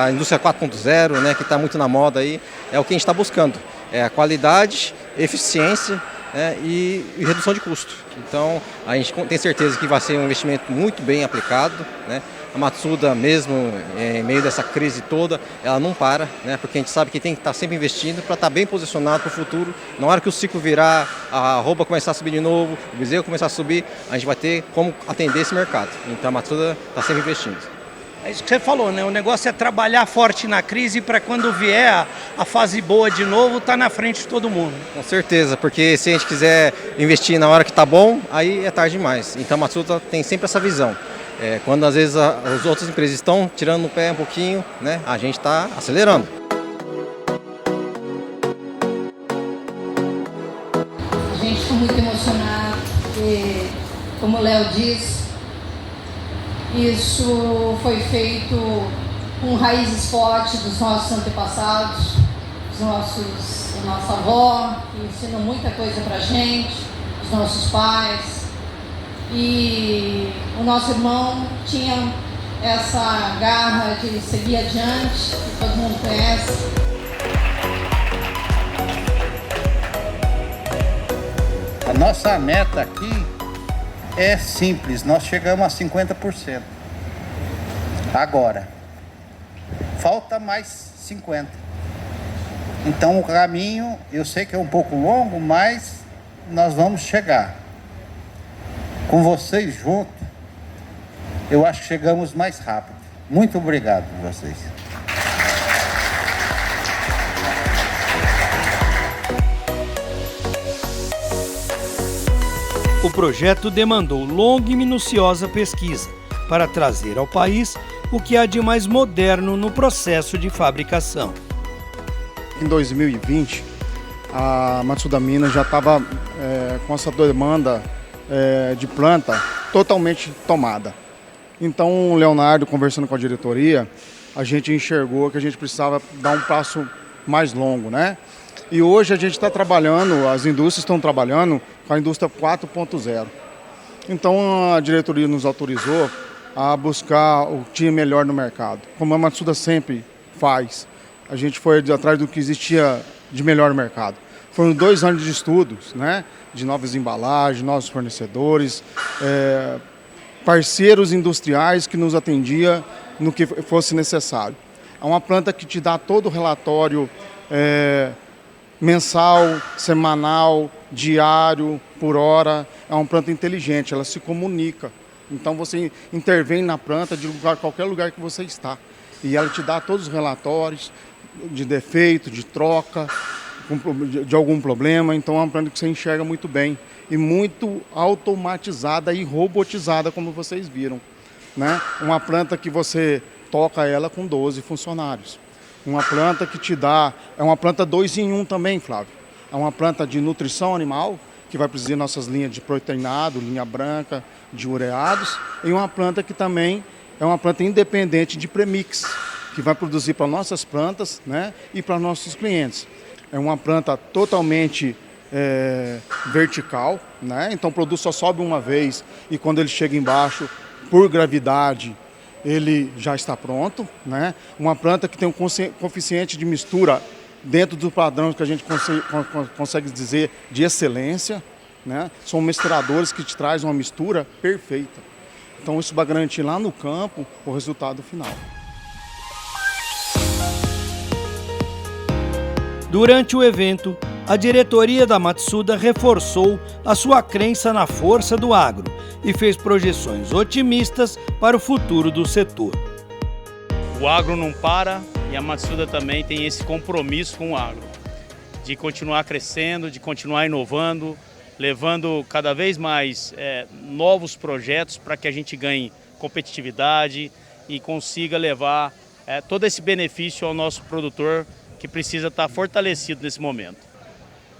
a indústria 4.0, né, que está muito na moda aí, é o que a gente está buscando. É a qualidade, eficiência, né, e redução de custo. Então a gente tem certeza que vai ser um investimento muito bem aplicado, né. A Matsuda, mesmo em meio dessa crise toda, ela não para, né? Porque a gente sabe que tem que estar sempre investindo para estar bem posicionado para o futuro. Na hora que o ciclo virar, a arroba começar a subir de novo, o bezerro começar a subir, a gente vai ter como atender esse mercado. Então a Matsuda está sempre investindo. É isso que você falou, né? O negócio é trabalhar forte na crise para quando vier a fase boa de novo, estar na frente de todo mundo. Com certeza, porque se a gente quiser investir na hora que está bom, aí é tarde demais. Então a Matsuda tem sempre essa visão. Quando às vezes as outras empresas estão tirando o pé um pouquinho, né, a gente está acelerando. A gente está muito emocionado, porque, como o Léo disse, isso foi feito com raízes fortes dos nossos antepassados, da nossa avó, que ensinou muita coisa para a gente, dos nossos pais. E o nosso irmão tinha essa garra de seguir adiante, que todo mundo conhece. A nossa meta aqui é simples, nós chegamos a 50%. Agora, falta mais 50%. Então o caminho, eu sei que é um pouco longo, mas nós vamos chegar. Com vocês juntos, eu acho que chegamos mais rápido. Muito obrigado por vocês. O projeto demandou longa e minuciosa pesquisa para trazer ao país o que há de mais moderno no processo de fabricação. Em 2020, a Matsuda Minas já estava com essa demanda de planta totalmente tomada. Então, o Leonardo, conversando com a diretoria, a gente enxergou que a gente precisava dar um passo mais longo, né? E hoje a gente está trabalhando, as indústrias estão trabalhando com a indústria 4.0. Então, a diretoria nos autorizou a buscar o que tinha melhor no mercado, como a Matsuda sempre faz. A gente foi atrás do que existia de melhor no mercado. Foram 2 anos de estudos, né? De novas embalagens, novos fornecedores, parceiros industriais que nos atendiam no que fosse necessário. É uma planta que te dá todo o relatório mensal, semanal, diário, por hora. É uma planta inteligente, ela se comunica. Então você intervém na planta de qualquer lugar que você está. E ela te dá todos os relatórios de defeito, de troca, de algum problema. Então é uma planta que você enxerga muito bem e muito automatizada e robotizada, como vocês viram, né? Uma planta que você toca ela com 12 funcionários. Uma planta que te dá, é uma planta 2 em 1 também, Flávio. É uma planta de nutrição animal, que vai produzir nossas linhas de proteinado, linha branca, de ureados, e uma planta que também é uma planta independente de premix, que vai produzir para nossas plantas, né, e para nossos clientes. É uma planta totalmente vertical, né, então o produto só sobe uma vez e quando ele chega embaixo, por gravidade, ele já está pronto, né? Uma planta que tem um coeficiente de mistura dentro do padrão que a gente consegue dizer de excelência, né? São misturadores que te trazem uma mistura perfeita. Então isso vai garantir lá no campo o resultado final. Durante o evento, a diretoria da Matsuda reforçou a sua crença na força do agro e fez projeções otimistas para o futuro do setor. O agro não para e a Matsuda também tem esse compromisso com o agro, de continuar crescendo, de continuar inovando, levando cada vez mais novos projetos para que a gente ganhe competitividade e consiga levar todo esse benefício ao nosso produtor, que precisa estar fortalecido nesse momento.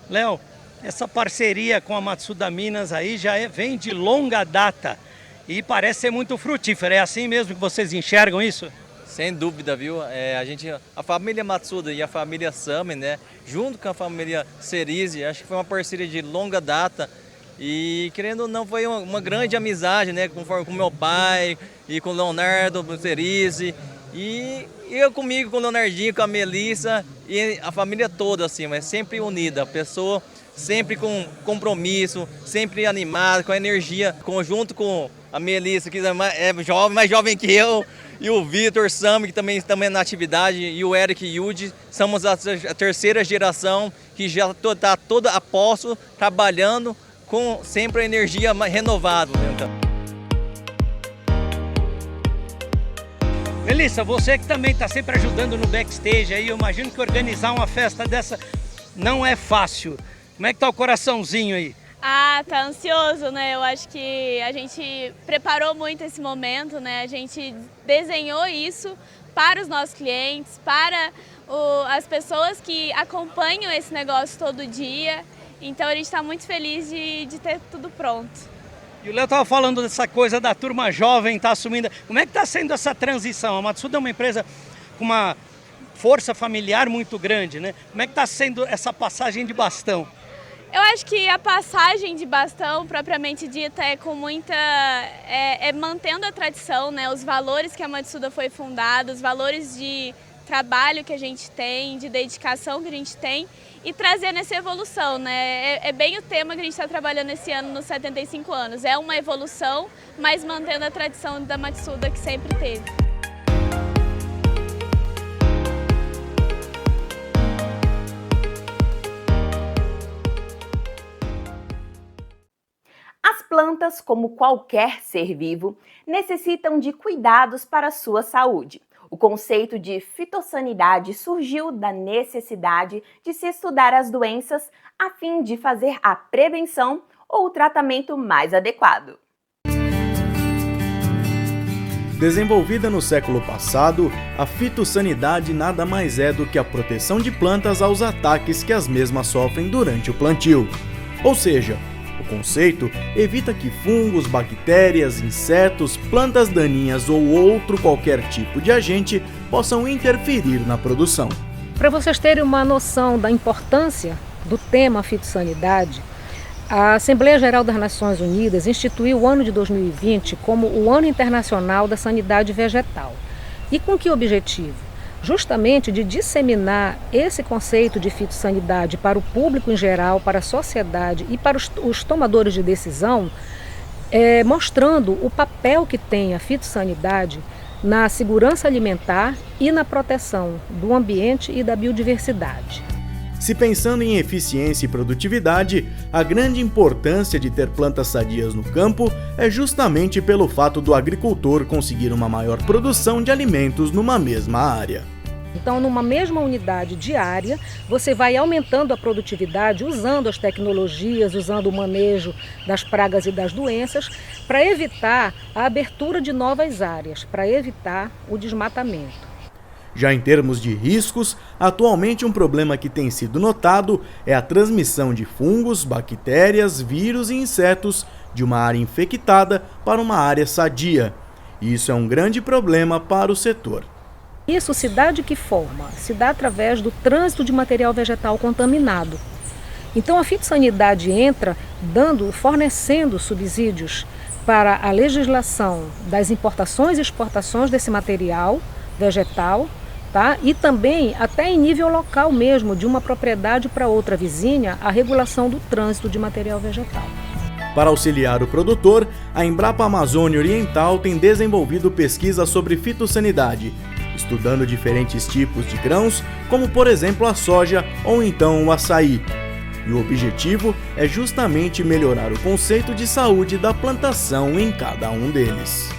Léo, essa parceria com a Matsuda Minas aí já vem de longa data e parece ser muito frutífera. É assim mesmo que vocês enxergam isso? Sem dúvida, viu? A família Matsuda e a família Sami, né, junto com a família Cerise, acho que foi uma parceria de longa data e, querendo ou não, foi uma grande amizade, né, com meu pai e com o Leonardo Cerise. E eu comigo, com o Leonardinho, com a Melissa e a família toda, assim, mas sempre unida, a pessoa sempre com compromisso, sempre animada, com energia, conjunto com a Melissa, que é jovem, mais jovem que eu, e o Vitor Sami, que também na atividade, e o Eric Yudi, somos a terceira geração que já está toda a posto, trabalhando com sempre a energia renovada. Então. Melissa, você que também está sempre ajudando no backstage aí, eu imagino que organizar uma festa dessa não é fácil. Como é que tá o coraçãozinho aí? Ah, tá ansioso, né? Eu acho que a gente preparou muito esse momento, né? A gente desenhou isso para os nossos clientes, para as pessoas que acompanham esse negócio todo dia. Então a gente está muito feliz de ter tudo pronto. E o Léo estava falando dessa coisa da turma jovem, está assumindo. Como é que está sendo essa transição? A Matsuda é uma empresa com uma força familiar muito grande, né? Como é que está sendo essa passagem de bastão? Eu acho que a passagem de bastão, propriamente dita, é com muita... mantendo a tradição, né? Os valores que a Matsuda foi fundada, os valores de trabalho que a gente tem, de dedicação que a gente tem e trazendo essa evolução, né? É bem o tema que a gente está trabalhando esse ano nos 75 anos. É uma evolução, mas mantendo a tradição da Matsuda que sempre teve. As plantas, como qualquer ser vivo, necessitam de cuidados para a sua saúde. O conceito de fitossanidade surgiu da necessidade de se estudar as doenças a fim de fazer a prevenção ou o tratamento mais adequado. Desenvolvida no século passado, a fitossanidade nada mais é do que a proteção de plantas aos ataques que as mesmas sofrem durante o plantio. Ou seja, o conceito evita que fungos, bactérias, insetos, plantas daninhas ou outro qualquer tipo de agente possam interferir na produção. Para vocês terem uma noção da importância do tema fitossanidade, a Assembleia Geral das Nações Unidas instituiu o ano de 2020 como o Ano Internacional da Sanidade Vegetal. E com que objetivo? Justamente de disseminar esse conceito de fitossanidade para o público em geral, para a sociedade e para os tomadores de decisão, mostrando o papel que tem a fitossanidade na segurança alimentar e na proteção do ambiente e da biodiversidade. Se pensando em eficiência e produtividade, a grande importância de ter plantas sadias no campo é justamente pelo fato do agricultor conseguir uma maior produção de alimentos numa mesma área. Então, numa mesma unidade diária, você vai aumentando a produtividade usando as tecnologias, usando o manejo das pragas e das doenças, para evitar a abertura de novas áreas, para evitar o desmatamento. Já em termos de riscos, atualmente um problema que tem sido notado é a transmissão de fungos, bactérias, vírus e insetos de uma área infectada para uma área sadia. e isso é um grande problema para o setor. Isso se dá de que forma? Se dá através do trânsito de material vegetal contaminado. Então a fitossanidade entra fornecendo subsídios para a legislação das importações e exportações desse material vegetal, tá? E também até em nível local mesmo, de uma propriedade para outra vizinha, a regulação do trânsito de material vegetal. Para auxiliar o produtor, a Embrapa Amazônia Oriental tem desenvolvido pesquisas sobre fitossanidade, estudando diferentes tipos de grãos, como por exemplo a soja ou então o açaí. E o objetivo é justamente melhorar o conceito de saúde da plantação em cada um deles.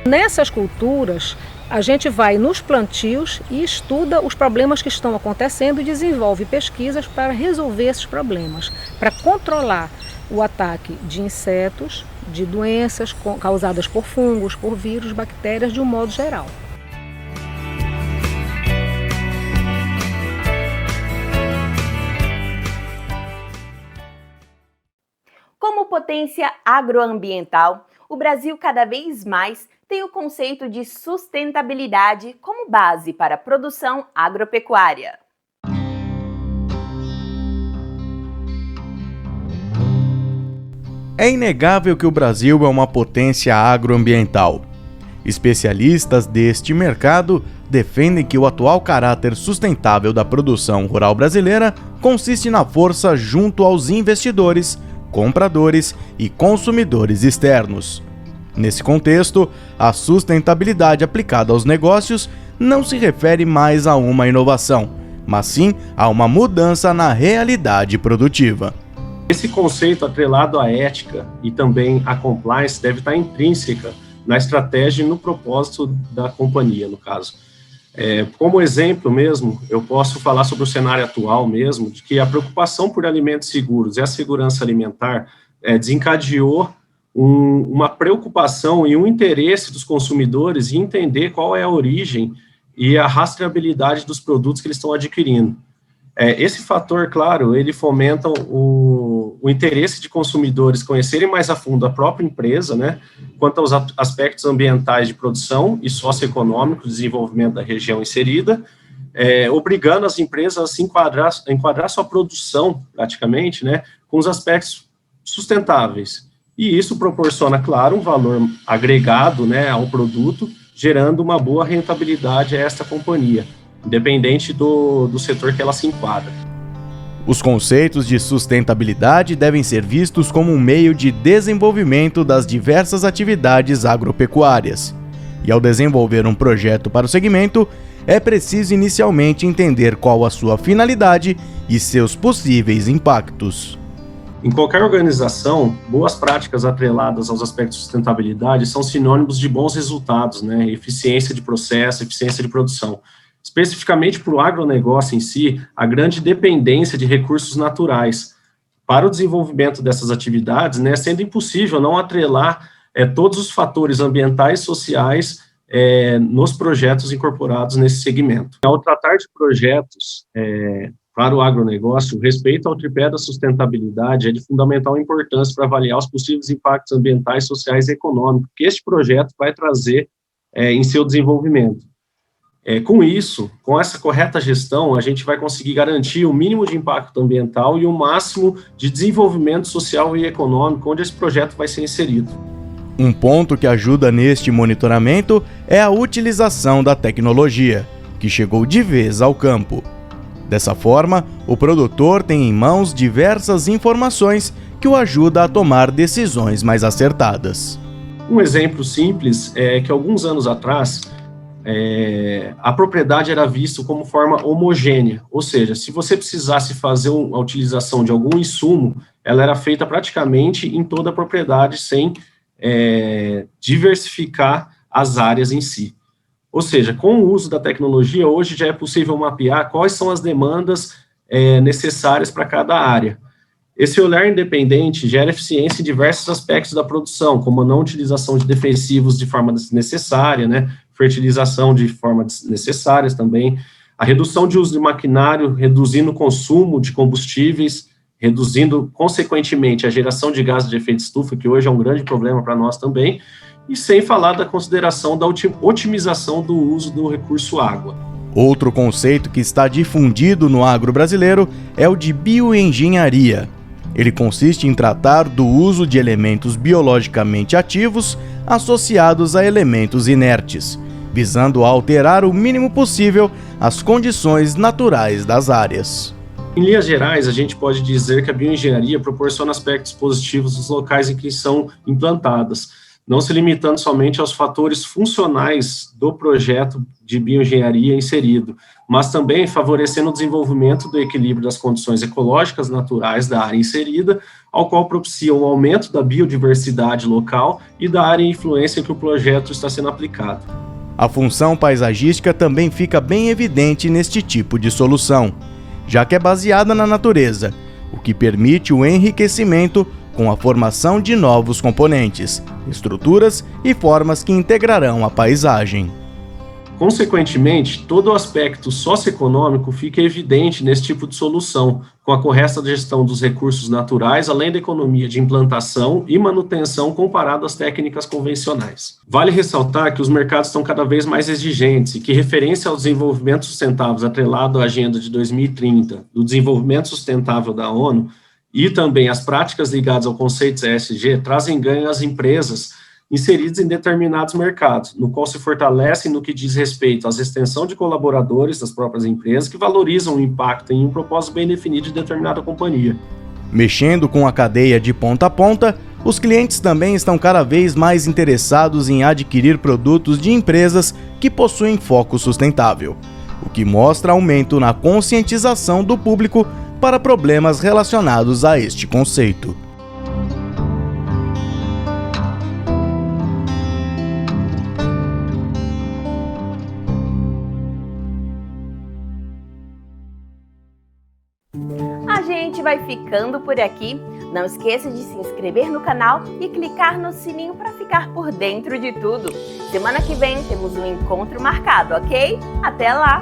Nessas culturas, a gente vai nos plantios e estuda os problemas que estão acontecendo e desenvolve pesquisas para resolver esses problemas, para controlar o ataque de insetos, de doenças causadas por fungos, por vírus, bactérias, de um modo geral. Como potência agroambiental, o Brasil cada vez mais tem o conceito de sustentabilidade como base para a produção agropecuária. É inegável que o Brasil é uma potência agroambiental. Especialistas deste mercado defendem que o atual caráter sustentável da produção rural brasileira consiste na força junto aos investidores, compradores e consumidores externos. Nesse contexto, a sustentabilidade aplicada aos negócios não se refere mais a uma inovação, mas sim a uma mudança na realidade produtiva. Esse conceito atrelado à ética e também à compliance deve estar intrínseca na estratégia e no propósito da companhia, no caso. Como exemplo mesmo, eu posso falar sobre o cenário atual mesmo, de que a preocupação por alimentos seguros e a segurança alimentar desencadeou uma preocupação e um interesse dos consumidores em entender qual é a origem e a rastreabilidade dos produtos que eles estão adquirindo. Esse fator, claro, ele fomenta o interesse de consumidores conhecerem mais a fundo a própria empresa, né, quanto aos aspectos ambientais de produção e socioeconômicos, desenvolvimento da região inserida, obrigando as empresas a se enquadrar sua produção, praticamente, né, com os aspectos sustentáveis. E isso proporciona, claro, um valor agregado, né, ao produto, gerando uma boa rentabilidade a esta companhia, independente do setor que ela se enquadra. Os conceitos de sustentabilidade devem ser vistos como um meio de desenvolvimento das diversas atividades agropecuárias. E ao desenvolver um projeto para o segmento, é preciso inicialmente entender qual a sua finalidade e seus possíveis impactos. Em qualquer organização, boas práticas atreladas aos aspectos de sustentabilidade são sinônimos de bons resultados, né? Eficiência de processo, eficiência de produção. Especificamente para o agronegócio em si, a grande dependência de recursos naturais. Para o desenvolvimento dessas atividades, né, sendo impossível não atrelar todos os fatores ambientais e sociais nos projetos incorporados nesse segmento. Ao tratar de projetos para o agronegócio, o respeito ao tripé da sustentabilidade é de fundamental importância para avaliar os possíveis impactos ambientais, sociais e econômicos que este projeto vai trazer em seu desenvolvimento. Com isso, com essa correta gestão, a gente vai conseguir garantir o mínimo de impacto ambiental e o máximo de desenvolvimento social e econômico onde esse projeto vai ser inserido. Um ponto que ajuda neste monitoramento é a utilização da tecnologia, que chegou de vez ao campo. Dessa forma, o produtor tem em mãos diversas informações que o ajudam a tomar decisões mais acertadas. Um exemplo simples é que alguns anos atrás, a propriedade era vista como forma homogênea, ou seja, se você precisasse fazer a utilização de algum insumo, ela era feita praticamente em toda a propriedade, sem diversificar as áreas em si. Ou seja, com o uso da tecnologia, hoje já é possível mapear quais são as demandas necessárias para cada área. Esse olhar independente gera eficiência em diversos aspectos da produção, como a não utilização de defensivos de forma desnecessária, né, fertilização de forma desnecessárias também, a redução de uso de maquinário, reduzindo o consumo de combustíveis, reduzindo, consequentemente, a geração de gases de efeito estufa, que hoje é um grande problema para nós também, e sem falar da consideração da otimização do uso do recurso água. Outro conceito que está difundido no agro brasileiro é o de bioengenharia. Ele consiste em tratar do uso de elementos biologicamente ativos associados a elementos inertes, visando alterar o mínimo possível as condições naturais das áreas. Em linhas gerais, a gente pode dizer que a bioengenharia proporciona aspectos positivos nos locais em que são implantadas, não se limitando somente aos fatores funcionais do projeto de bioengenharia inserido, mas também favorecendo o desenvolvimento do equilíbrio das condições ecológicas naturais da área inserida, ao qual propicia um aumento da biodiversidade local e da área e influência em que o projeto está sendo aplicado. A função paisagística também fica bem evidente neste tipo de solução, já que é baseada na natureza, o que permite o enriquecimento com a formação de novos componentes, estruturas e formas que integrarão a paisagem. Consequentemente, todo o aspecto socioeconômico fica evidente nesse tipo de solução, com a correta gestão dos recursos naturais, além da economia de implantação e manutenção comparado às técnicas convencionais. Vale ressaltar que os mercados estão cada vez mais exigentes e que referência ao desenvolvimento sustentável atrelado à Agenda de 2030, do desenvolvimento sustentável da ONU, e também as práticas ligadas ao conceito ESG trazem ganho às empresas inseridas em determinados mercados, no qual se fortalecem no que diz respeito à extensão de colaboradores das próprias empresas que valorizam o impacto em um propósito bem definido de determinada companhia. Mexendo com a cadeia de ponta a ponta, os clientes também estão cada vez mais interessados em adquirir produtos de empresas que possuem foco sustentável, o que mostra aumento na conscientização do público para problemas relacionados a este conceito. A gente vai ficando por aqui. Não esqueça de se inscrever no canal e clicar no sininho para ficar por dentro de tudo. Semana que vem temos um encontro marcado, ok? Até lá!